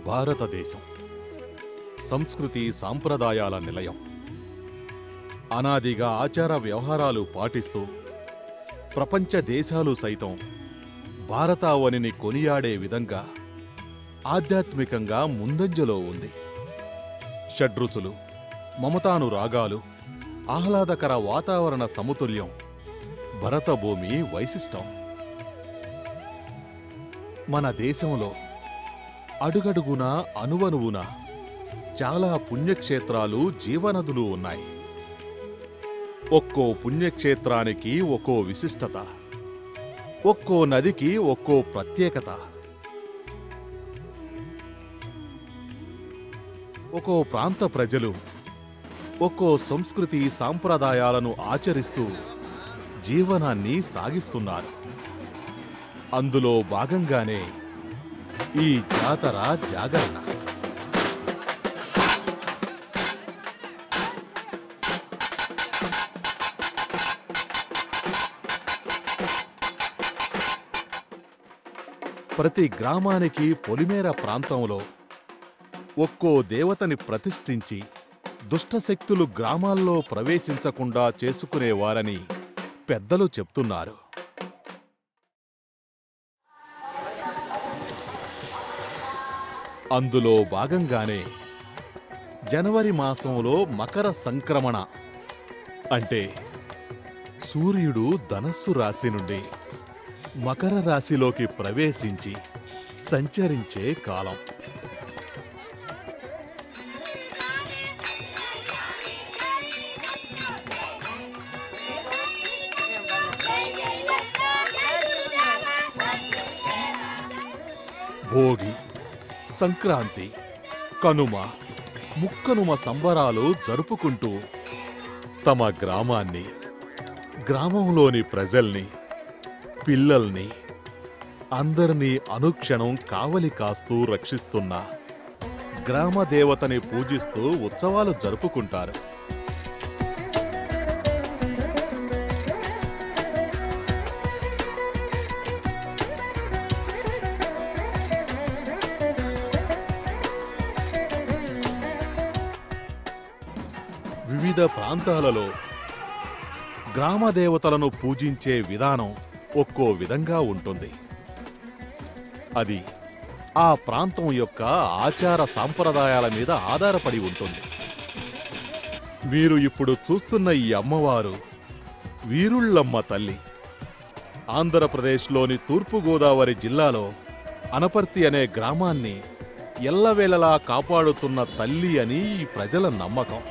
భారతదేశం సంస్కృతి సాంప్రదాయాల నిలయం. అనాదిగా ఆచార వ్యవహారాలు పాటిస్తూ ప్రపంచ దేశాలు సైతం భారతావనిని కొనియాడే విధంగా ఆధ్యాత్మికంగా ముందంజలో ఉంది. షడ్రుచులు, మమతానురాగాలు, ఆహ్లాదకర వాతావరణ సమతుల్యం భరతభూమి వైశిష్టం. మన దేశంలో అడుగడుగునా అనువనువున చాలా పుణ్యక్షేత్రాలు, జీవనదులు ఉన్నాయి. ఒక్కో పుణ్యక్షేత్రానికి ఒక్కో విశిష్టత, ఒక్కో నదికి ఒక్కో ప్రత్యేకత. ఒక్కో ప్రాంత ప్రజలు ఒక్కో సంస్కృతి సాంప్రదాయాలను ఆచరిస్తూ జీవనాన్ని సాగిస్తున్నారు. అందులో భాగంగానే ఈ జాతర జాగరణ. ప్రతి గ్రామానికి పొలిమేర ప్రాంతంలో ఒక్కో దేవతని ప్రతిష్ఠించి దుష్టశక్తులు గ్రామాల్లో ప్రవేశించకుండా చేసుకునేవారని పెద్దలు చెప్తున్నారు. అందులో భాగంగానే జనవరి మాసంలో మకర సంక్రమణ అంటే సూర్యుడు ధనస్సు రాశి నుండి మకర రాశిలోకి ప్రవేశించి సంచరించే కాలం. భోగి, సంక్రాంతి, కనుమ, ముక్కనుమ సంబరాలు జరుపుకుంటూ తమ గ్రామాన్ని, గ్రామంలోని ప్రజల్ని, పిల్లల్ని అందరినీ అనుక్షణం కావలి కాస్తూ రక్షిస్తున్న గ్రామదేవతని పూజిస్తూ ఉత్సవాలు జరుపుకుంటారు. వివిధ ప్రాంతాలలో గ్రామదేవతలను పూజించే విధానం ఒక్కో విధంగా ఉంటుంది. అది ఆ ప్రాంతం యొక్క ఆచార సాంప్రదాయాల మీద ఆధారపడి ఉంటుంది. మీరు ఇప్పుడు చూస్తున్న ఈ అమ్మవారు వీరుళ్ళమ్మ తల్లి. ఆంధ్రప్రదేశ్లోని తూర్పుగోదావరి జిల్లాలో అనపర్తి అనే గ్రామాన్ని ఎల్లవేళలా కాపాడుతున్న తల్లి అని ఈ ప్రజల నమ్మకం.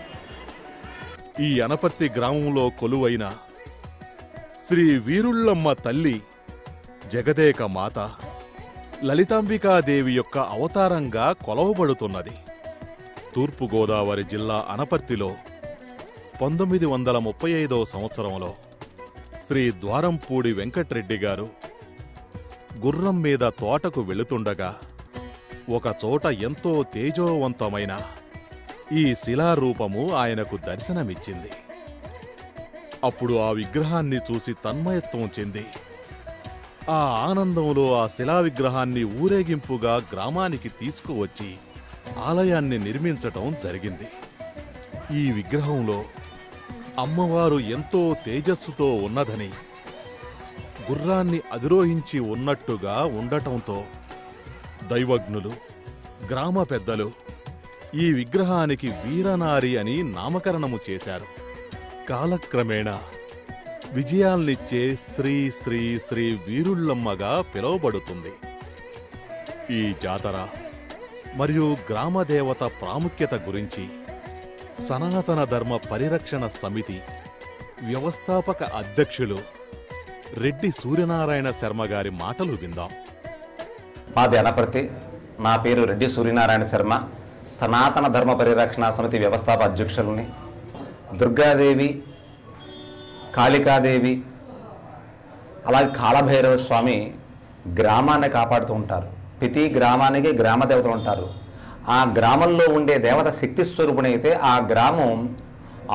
ఈ అనపర్తి గ్రామంలో కొలువైన శ్రీ వీరుళ్ళమ్మ తల్లి జగదేక మాత లలితాంబికాదేవి యొక్క అవతారంగా కొలవబడుతున్నది. తూర్పుగోదావరి జిల్లా అనపర్తిలో 1935వ సంవత్సరంలో శ్రీ ద్వారంపూడి వెంకట్రెడ్డి గారు గుర్రం మీద తోటకు వెళుతుండగా ఒకచోట ఎంతో తేజోవంతమైన ఈ శిలారూపము ఆయనకు దర్శనమిచ్చింది. అప్పుడు ఆ విగ్రహాన్ని చూసి తన్మయత్వం చెంది ఆ ఆనందంలో ఆ శిలా విగ్రహాన్ని ఊరేగింపుగా గ్రామానికి తీసుకువచ్చి ఆలయాన్ని నిర్మించటం జరిగింది. ఈ విగ్రహంలో అమ్మవారు ఎంతో తేజస్సుతో ఉన్నదని, గుర్రాన్ని అధిరోహించి ఉన్నట్టుగా ఉండటంతో దైవజ్ఞులు, గ్రామ పెద్దలు ఈ విగ్రహానికి వీరనారి అని నామకరణము చేశారు. కాలక్రమేణా విజయాల్నిచ్చే శ్రీ శ్రీ శ్రీ వీరుళ్ళమ్మగా పిలువబడుతుంది. ఈ జాతర మరియు గ్రామదేవత ప్రాముఖ్యత గురించి సనాతన ధర్మ పరిరక్షణ సమితి వ్యవస్థాపక అధ్యక్షులు రెడ్డి సూర్యనారాయణ శర్మ గారి మాటలు విందాం. మాది అనపర్తి. నా పేరు రెడ్డి సూర్యనారాయణ శర్మ. సనాతన ధర్మ పరిరక్షణ సమితి వ్యవస్థాపక అధ్యక్షులని. దుర్గాదేవి, కాళికాదేవి, అలాగే కాలభైరవ స్వామి గ్రామాన్ని కాపాడుతూ ఉంటారు. ప్రతి గ్రామానికి గ్రామ దేవతలు ఉంటారు. ఆ గ్రామంలో ఉండే దేవత శక్తి స్వరూపునైతే ఆ గ్రామం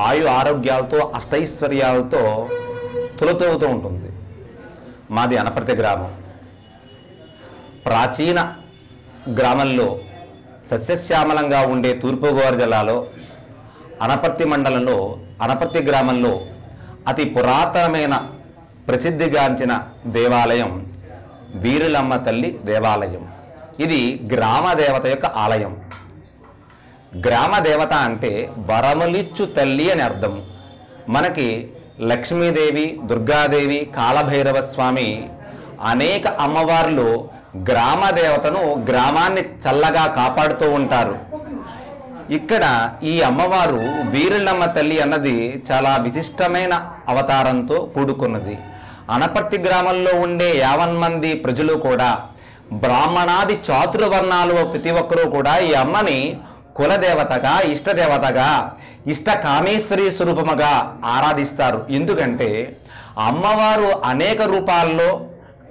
ఆయు ఆరోగ్యాలతో అష్టైశ్వర్యాలతో తులతూగుతూ ఉంటుంది. మాది అనపర్తి గ్రామం. ప్రాచీన గ్రామంలో సస్యశ్యామలంగా ఉండే తూర్పుగోదావరి జిల్లాలో అనపర్తి మండలంలో అనపర్తి గ్రామంలో అతి పురాతనమైన ప్రసిద్ధిగాంచిన దేవాలయం వీరులమ్మ తల్లి దేవాలయం. ఇది గ్రామ దేవత యొక్క ఆలయం. గ్రామ దేవత అంటే వరములిచ్చు తల్లి అని అర్థం. మనకి లక్ష్మీదేవి, దుర్గాదేవి, కాలభైరవ స్వామి అనేక అమ్మవార్లు గ్రామ దేవతను, గ్రామాన్ని చల్లగా కాపాడుతూ ఉంటారు. ఇక్కడ ఈ అమ్మవారు వీరులమ్మ తల్లి అన్నది చాలా విశిష్టమైన అవతారంతో కూడుకున్నది. అనపర్తి గ్రామంలో ఉండే 50 మంది ప్రజలు కూడా బ్రాహ్మణాది చాతుర్వర్ణాలు ప్రతి ఒక్కరూ కూడా ఈ అమ్మని కులదేవతగా, ఇష్టదేవతగా, ఇష్ట కామేశ్వరి స్వరూపముగా ఆరాధిస్తారు. ఎందుకంటే అమ్మవారు అనేక రూపాల్లో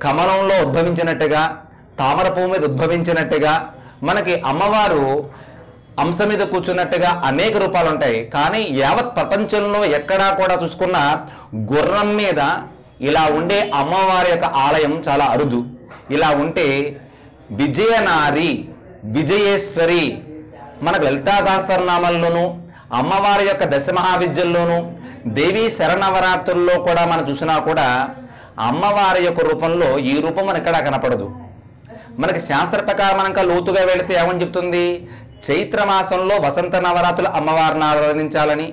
కమలంలో ఉద్భవించినట్టుగా, తామర పువ్వు మీద ఉద్భవించినట్టుగా, మనకి అమ్మవారు అంశ మీద కూర్చున్నట్టుగా అనేక రూపాలు ఉంటాయి. కానీ యావత్ ప్రపంచంలో ఎక్కడా కూడా చూసుకున్న గుర్రం మీద ఇలా ఉండే అమ్మవారి యొక్క ఆలయం చాలా అరుదు. ఇలా ఉంటే విజయనారి, విజయేశ్వరి, మనకు లలితా సహస్రనామాల్లోనూ అమ్మవారి యొక్క దశమహావిద్యల్లోనూ దేవీ శరణవరాత్రుల్లో కూడా మనం చూసినా కూడా అమ్మవారి యొక్క రూపంలో ఈ రూపం మనకి ఎక్కడా కనపడదు. మనకి శాస్త్ర ప్రకారం ఇంకా లోతుగా వెళితే ఏమని చెప్తుంది? చైత్రమాసంలో వసంత నవరాత్రులు అమ్మవారిని ఆరాధించాలని,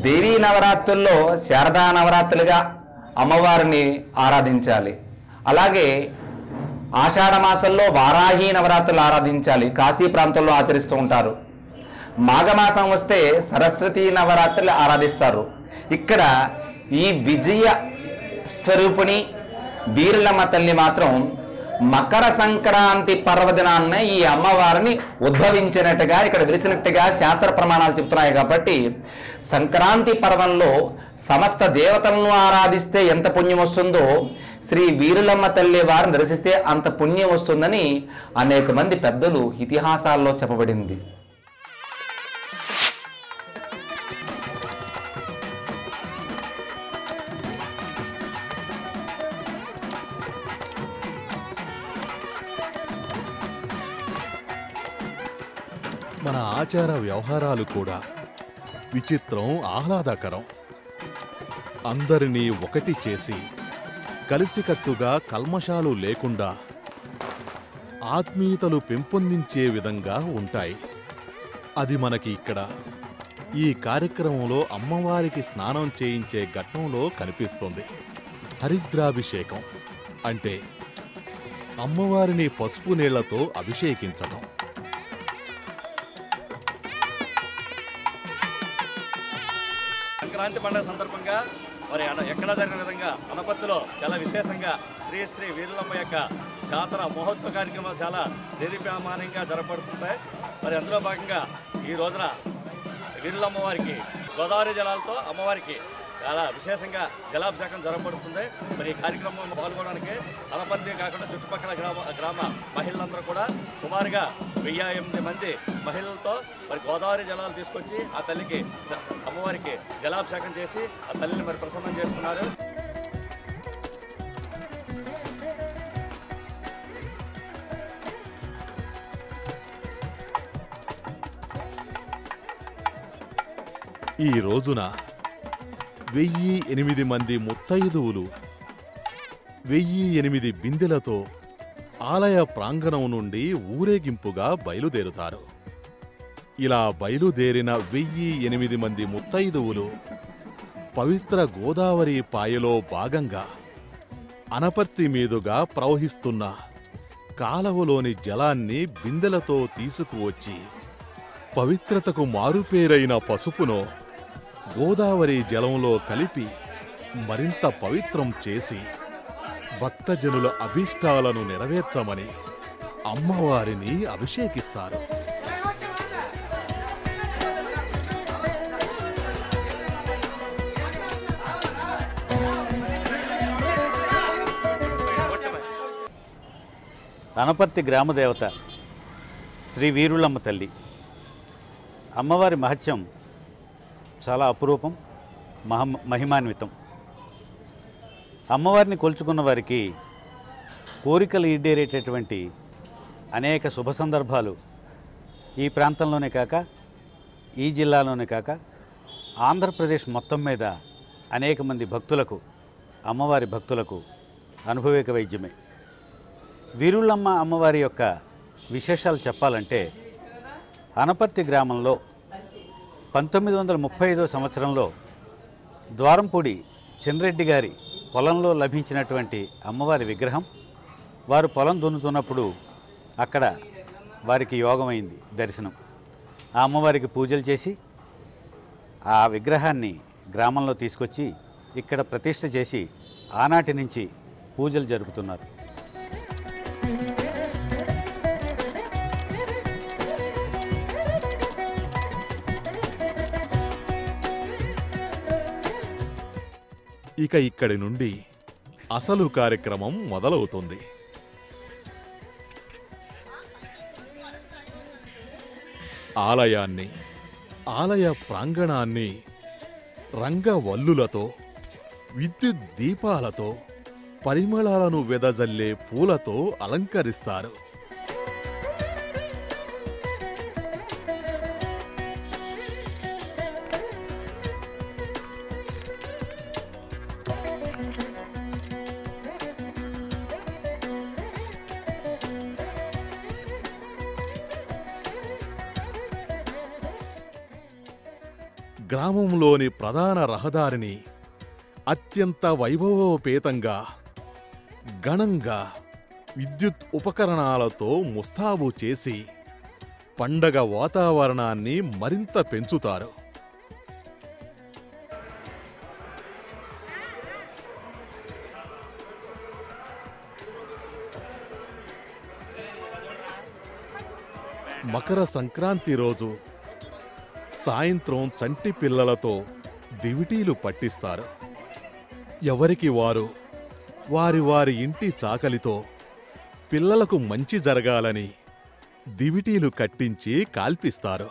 దేవీ నవరాత్రుల్లో శారదా నవరాత్రులుగా అమ్మవారిని ఆరాధించాలి. అలాగే ఆషాఢ మాసంలో వారాహి నవరాత్రులు ఆరాధించాలి, కాశీ ప్రాంతంలో ఆచరిస్తూ ఉంటారు. మాఘమాసం వస్తే సరస్వతి నవరాత్రులు ఆరాధిస్తారు. ఇక్కడ ఈ విజయ స్వరూపిణి వీరులమ్మ తల్లి మాత్రం మకర సంక్రాంతి పర్వదినాన్నే ఈ అమ్మవారిని ఉద్భవించినట్టుగా, ఇక్కడ వెలిసినట్టుగా శాస్త్ర ప్రమాణాలు చెప్తున్నాయి. కాబట్టి సంక్రాంతి పర్వంలో సమస్త దేవతలను ఆరాధిస్తే ఎంత పుణ్యం వస్తుందో, శ్రీ వీరులమ్మ తల్లి వారిని దర్శిస్తే అంత పుణ్యం వస్తుందని అనేక మంది పెద్దలు ఇతిహాసాల్లో చెప్పబడింది. మన ఆచార వ్యవహారాలు కూడా విచిత్రం, ఆహ్లాదకరం. అందరినీ ఒకటి చేసి కలిసికట్టుగా కల్మషాలు లేకుండా ఆత్మీయతలు పెంపొందించే విధంగా ఉంటాయి. అది మనకి ఇక్కడ ఈ కార్యక్రమంలో అమ్మవారికి స్నానం చేయించే ఘట్టంలో కనిపిస్తుంది. హరిద్రాభిషేకం అంటే అమ్మవారిని పసుపు నీళ్లతో అభిషేకించటం. సంక్రాంతి పండుగ సందర్భంగా మరి ఎక్కడా జరిగిన విధంగా అనపర్తిలో చాలా విశేషంగా శ్రీ శ్రీ వీరులమ్మ యొక్క జాతర మహోత్సవ కార్యక్రమాలు చాలా దేదీప్యమానంగా జరపబడుతుంటాయి. మరి అందులో భాగంగా ఈ రోజున వీరులమ్మ వారికి గోదావరి జలాలతో అమ్మవారికి చాలా విశేషంగా జలాభిషేకం జరపబడుతుంది. మరి ఈ కార్యక్రమంలో పాల్గొనడానికి అనపర్తి కాకుండా చుట్టుపక్కల గ్రామ మహిళలందరూ కూడా సుమారుగా 1008 మంది మహిళలతో మరి గోదావరి జలాలు తీసుకొచ్చి ఆ తల్లికి అమ్మవారికి జలాభిషేకం చేసి ఆ తల్లిని మరి ప్రసన్నం చేసుకున్నారు. ఈ రోజున 1008 మంది ముత్తైదువులు 1008 బిందెలతో ఆలయ ప్రాంగణం నుండి ఊరేగింపుగా బయలుదేరుతారు. ఇలా బయలుదేరిన 1008 మంది ముత్తైదువులు పవిత్ర గోదావరి పాయలో భాగంగా అనపర్తి మీదుగా ప్రవహిస్తున్న కాలవలోని జలాన్ని బిందెలతో తీసుకువచ్చి పవిత్రతకు మారుపేరైన పసుపును గోదావరి జలంలో కలిపి మరింత పవిత్రం చేసి భక్తజనుల అభీష్టాలను నెరవేర్చమని అమ్మవారిని అభిషేకిస్తారు. అనపర్తి గ్రామదేవత శ్రీ వీరులమ్మ తల్లి అమ్మవారి మహత్యం చాలా అపురూపం, మహిమాన్వితం. అమ్మవారిని కొలుచుకున్న వారికి కోరికలు ఈడేరేటటువంటి అనేక శుభ సందర్భాలు ఈ ప్రాంతంలోనే కాక, ఈ జిల్లాలోనే కాక, ఆంధ్రప్రదేశ్ మొత్తం మీద అనేక మంది భక్తులకు, అమ్మవారి భక్తులకు అనుభవిక వైద్యమే. వీరులమ్మ అమ్మవారి యొక్క విశేషాలు చెప్పాలంటే, అనపర్తి గ్రామంలో 1935 సంవత్సరంలో ద్వారంపూడి చిన్రెడ్డి గారి పొలంలో లభించినటువంటి అమ్మవారి విగ్రహం, వారు పొలం దున్నుతున్నప్పుడు అక్కడ వారికి యోగమైంది దర్శనం. ఆ అమ్మవారికి పూజలు చేసి ఆ విగ్రహాన్ని గ్రామంలో తీసుకొచ్చి ఇక్కడ ప్రతిష్ఠ చేసి ఆనాటి నుంచి పూజలు జరుపుతున్నారు. ఇక ఇక్కడి నుండి అసలు కార్యక్రమం మొదలవుతుంది. ఆలయాన్ని, ఆలయ ప్రాంగణాన్ని రంగవల్లులతో, విద్యుత్ దీపాలతో, పరిమళాలను వెదజల్లే పూలతో అలంకరిస్తారు. గ్రామంలోని ప్రధాన రహదారిని అత్యంత వైభవోపేతంగా, ఘనంగా విద్యుత్ ఉపకరణాలతో ముస్తాబు చేసి పండగ వాతావరణాన్ని మరింత పెంచుతారు. మకర సంక్రాంతి రోజు సాయంత్రం చంటి పిల్లలతో దివిటీలు పట్టిస్తారు. ఎవరికి వారు వారి వారి ఇంటి చాకలితో పిల్లలకు మంచి జరగాలని దివిటీలు కట్టించి కాల్పిస్తారు.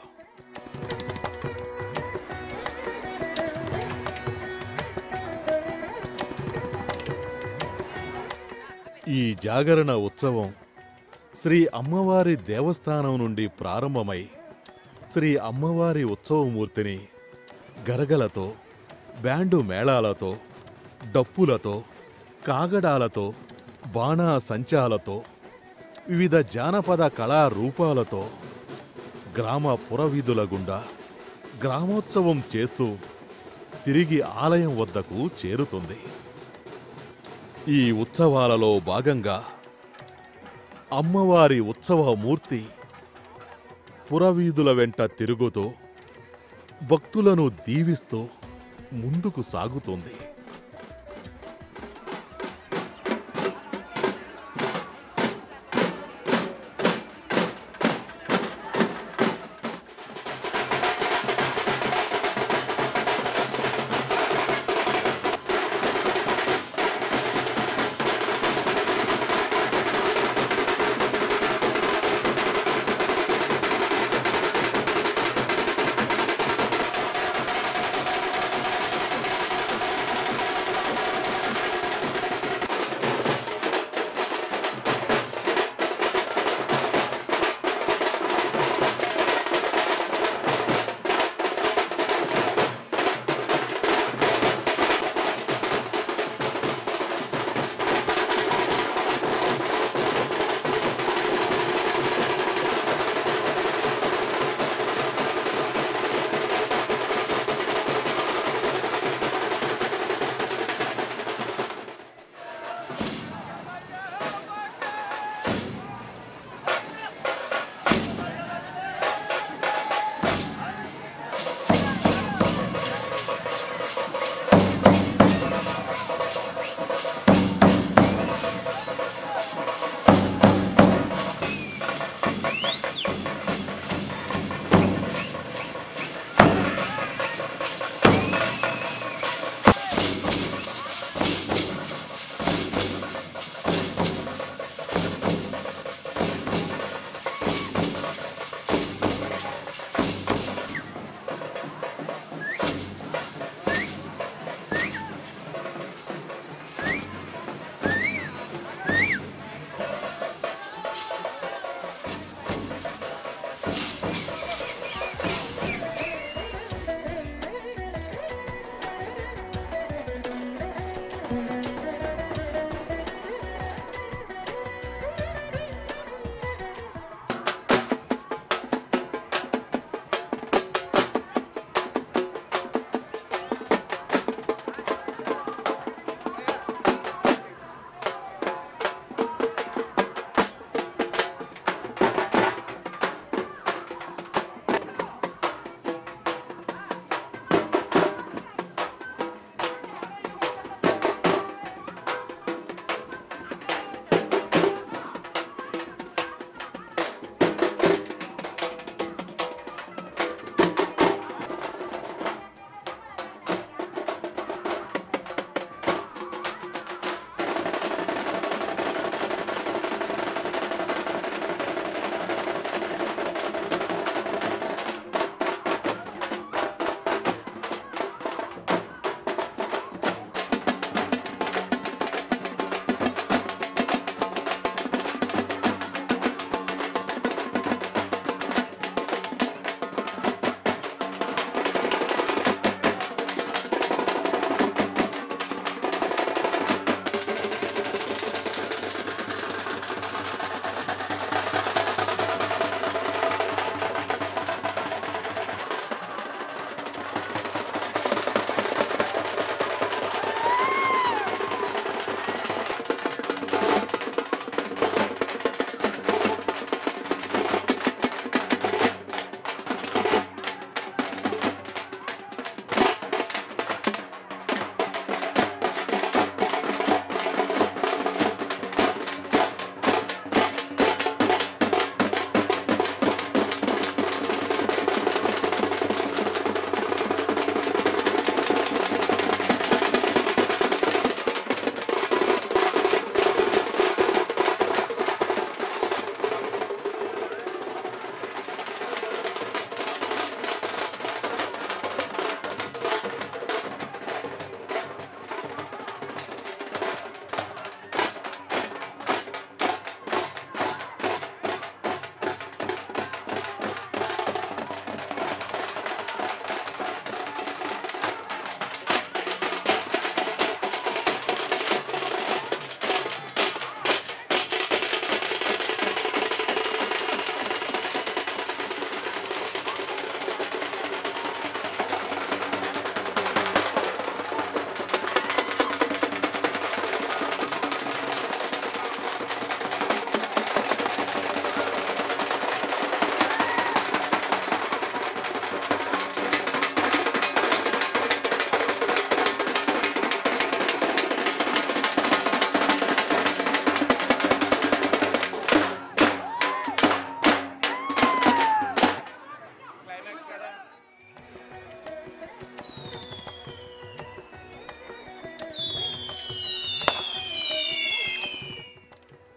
ఈ జాగరణ ఉత్సవం శ్రీ అమ్మవారి దేవస్థానం నుండి ప్రారంభమై శ్రీ అమ్మవారి ఉత్సవమూర్తిని గరగలతో, బ్యాండు మేళాలతో, డప్పులతో, కాగడాలతో, బాణా సంచాలతో, వివిధ జానపద కళారూపాలతో గ్రామ పురవీధుల గుండా గ్రామోత్సవం చేస్తూ తిరిగి ఆలయం వద్దకు చేరుతుంది. ఈ ఉత్సవాలలో భాగంగా అమ్మవారి ఉత్సవమూర్తి పురవీధుల వెంట తిరుగుతూ భక్తులను దీవిస్తూ ముందుకు సాగుతుంది.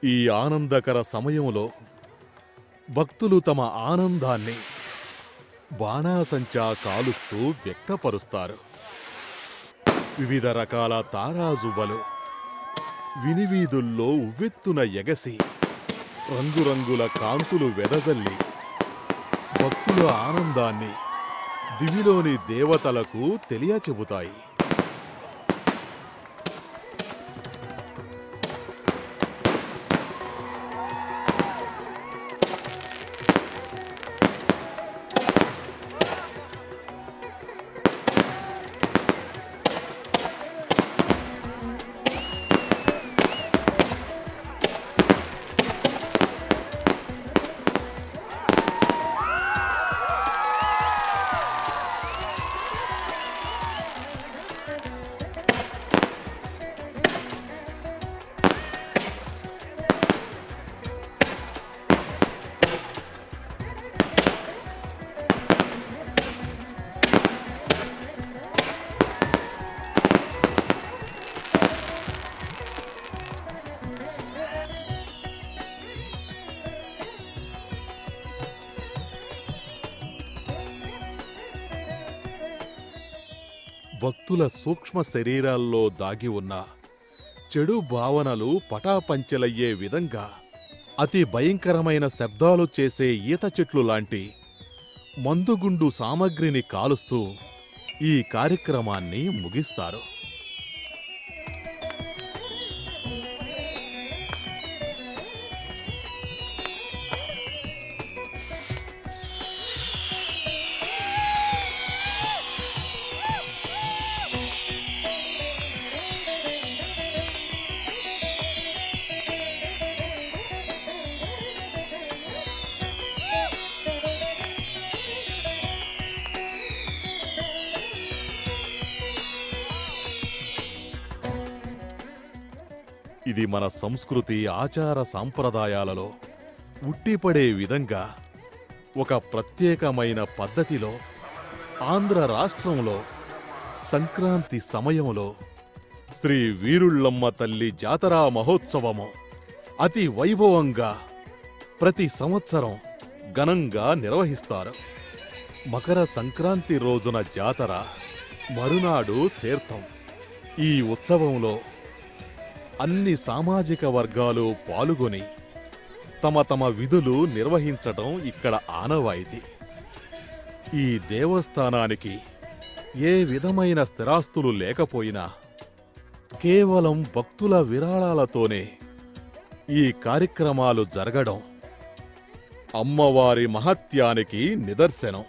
ఈ ఆనందకర సమయంలో భక్తులు తమ ఆనందాన్ని బాణాసంచా కాలుస్తూ వ్యక్తపరుస్తారు. వివిధ రకాల తారాజువ్వలు వినివీధుల్లో ఉవ్వెత్తున ఎగసి రంగురంగుల కాంతులు వెదజల్లి భక్తుల ఆనందాన్ని దివిలోని దేవతలకు తెలియచెబుతాయి. భక్తుల సూక్ష్మ శరీరాల్లో దాగి ఉన్న చెడు భావనలు పటాపంచలయ్యే విధంగా అతి భయంకరమైన శబ్దాలు చేసే ఈత చెట్లు లాంటి మందుగుండు సామగ్రిని కాలుస్తూ ఈ కార్యక్రమాన్ని ముగిస్తారు. ఇది మన సంస్కృతి ఆచార సాంప్రదాయాలలో ఉట్టిపడే విధంగా ఒక ప్రత్యేకమైన పద్ధతిలో ఆంధ్ర రాష్ట్రంలో సంక్రాంతి సమయంలో శ్రీ వీరుళ్ళమ్మ తల్లి జాతరా మహోత్సవము అతి వైభవంగా ప్రతి సంవత్సరం ఘనంగా నిర్వహిస్తారు. మకర సంక్రాంతి రోజున జాతర, మరునాడు తీర్థం. ఈ ఉత్సవంలో అన్ని సామాజిక వర్గాలు పాల్గొని తమ తమ విధులు నిర్వహించటం ఇక్కడ ఆనవాయితీ. ఈ దేవస్థానానికి ఏ విధమైన స్థిరాస్తులు లేకపోయినా కేవలం భక్తుల విరాళాలతోనే ఈ కార్యక్రమాలు జరగడం అమ్మవారి మహత్యానికి నిదర్శనం.